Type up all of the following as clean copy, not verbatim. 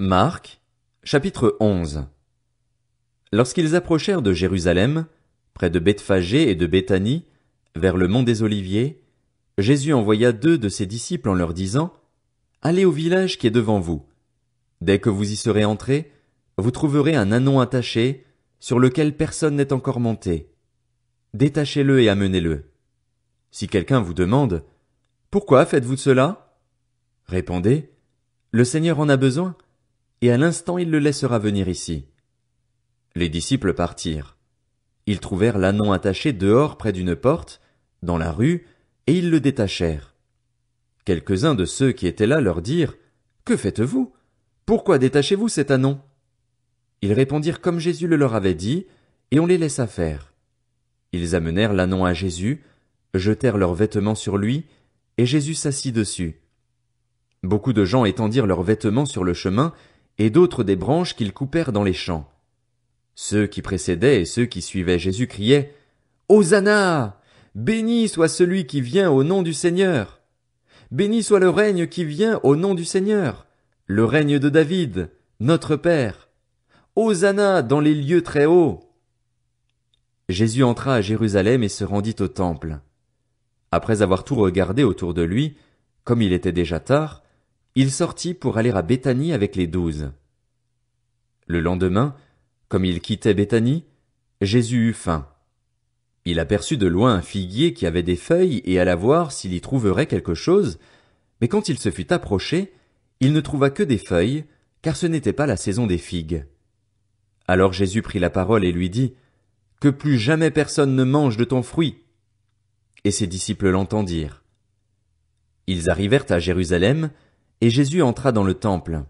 Marc, chapitre 11. Lorsqu'ils approchèrent de Jérusalem, près de Bethphagée et de Béthanie, vers le mont des Oliviers, Jésus envoya 2 de ses disciples en leur disant, Allez au village qui est devant vous. Dès que vous y serez entrés, vous trouverez un ânon attaché, sur lequel personne n'est encore monté. Détachez-le et amenez-le. Si quelqu'un vous demande, Pourquoi faites-vous cela? Répondez, Le Seigneur en a besoin, et à l'instant il le laissera venir ici. Les disciples partirent. Ils trouvèrent l'ânon attaché dehors près d'une porte, dans la rue, et ils le détachèrent. Quelques-uns de ceux qui étaient là leur dirent, Que faites-vous? Pourquoi détachez-vous cet ânon? Ils répondirent comme Jésus le leur avait dit, et on les laissa faire. Ils amenèrent l'ânon à Jésus, jetèrent leurs vêtements sur lui, et Jésus s'assit dessus. Beaucoup de gens étendirent leurs vêtements sur le chemin, et d'autres des branches qu'ils coupèrent dans les champs. Ceux qui précédaient et ceux qui suivaient Jésus criaient, Hosanna! Béni soit celui qui vient au nom du Seigneur! Béni soit le règne qui vient au nom du Seigneur, le règne de David, notre Père. Hosanna dans les lieux très hauts! Jésus entra à Jérusalem et se rendit au temple. Après avoir tout regardé autour de lui, comme il était déjà tard, il sortit pour aller à Béthanie avec les 12. Le lendemain, comme il quittait Béthanie, Jésus eut faim. Il aperçut de loin un figuier qui avait des feuilles et alla voir s'il y trouverait quelque chose, mais quand il se fut approché, il ne trouva que des feuilles, car ce n'était pas la saison des figues. Alors Jésus prit la parole et lui dit, Que plus jamais personne ne mange de ton fruit. Et ses disciples l'entendirent. Ils arrivèrent à Jérusalem, et Jésus entra dans le temple.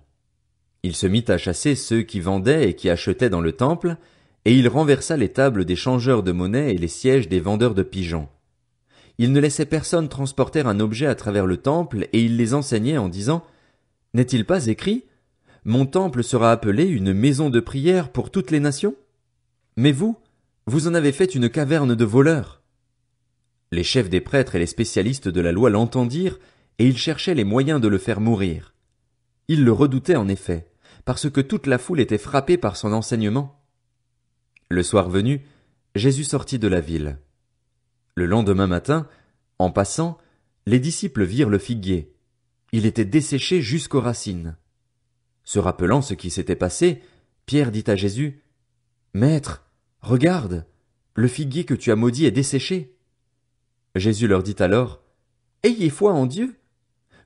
Il se mit à chasser ceux qui vendaient et qui achetaient dans le temple, et il renversa les tables des changeurs de monnaie et les sièges des vendeurs de pigeons. Il ne laissait personne transporter un objet à travers le temple, et il les enseignait en disant, N'est-il pas écrit, Mon temple sera appelé une maison de prière pour toutes les nations? Mais vous en avez fait une caverne de voleurs. Les chefs des prêtres et les spécialistes de la loi l'entendirent, et ils cherchaient les moyens de le faire mourir. Ils le redoutaient en effet, parce que toute la foule était frappée par son enseignement. Le soir venu, Jésus sortit de la ville. Le lendemain matin, en passant, les disciples virent le figuier. Il était desséché jusqu'aux racines. Se rappelant ce qui s'était passé, Pierre dit à Jésus, Maître, regarde, le figuier que tu as maudit est desséché. Jésus leur dit alors, Ayez foi en Dieu.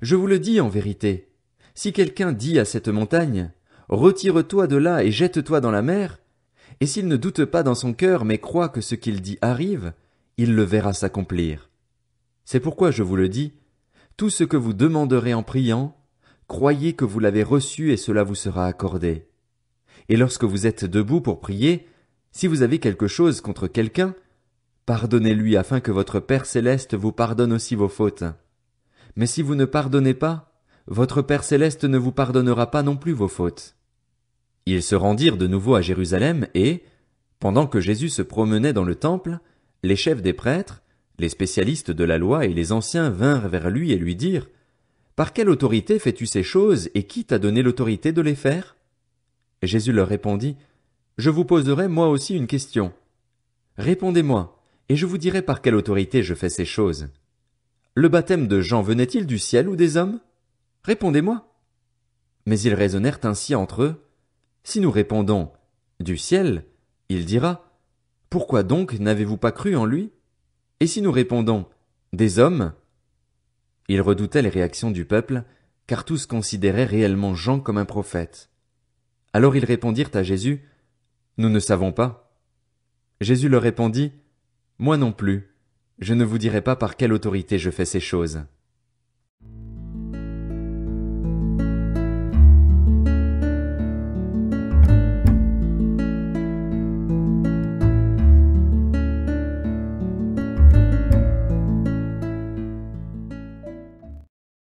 Je vous le dis en vérité, si quelqu'un dit à cette montagne, Retire-toi de là et jette-toi dans la mer, et s'il ne doute pas dans son cœur mais croit que ce qu'il dit arrive, il le verra s'accomplir. C'est pourquoi je vous le dis, tout ce que vous demanderez en priant, croyez que vous l'avez reçu et cela vous sera accordé. Et lorsque vous êtes debout pour prier, si vous avez quelque chose contre quelqu'un, pardonnez-lui afin que votre Père céleste vous pardonne aussi vos fautes. Mais si vous ne pardonnez pas, votre Père céleste ne vous pardonnera pas non plus vos fautes. Ils se rendirent de nouveau à Jérusalem et, pendant que Jésus se promenait dans le temple, les chefs des prêtres, les spécialistes de la loi et les anciens vinrent vers lui et lui dirent, Par quelle autorité fais-tu ces choses et qui t'a donné l'autorité de les faire? Jésus leur répondit, Je vous poserai moi aussi une question. Répondez-moi, et je vous dirai par quelle autorité je fais ces choses. Le baptême de Jean venait-il du ciel ou des hommes? Répondez-moi. Mais ils raisonnèrent ainsi entre eux. Si nous répondons du ciel, il dira, Pourquoi donc n'avez-vous pas cru en lui? Et si nous répondons des hommes? Ils redoutaient les réactions du peuple, car tous considéraient réellement Jean comme un prophète. Alors ils répondirent à Jésus, Nous ne savons pas. Jésus leur répondit, Moi non plus, je ne vous dirai pas par quelle autorité je fais ces choses.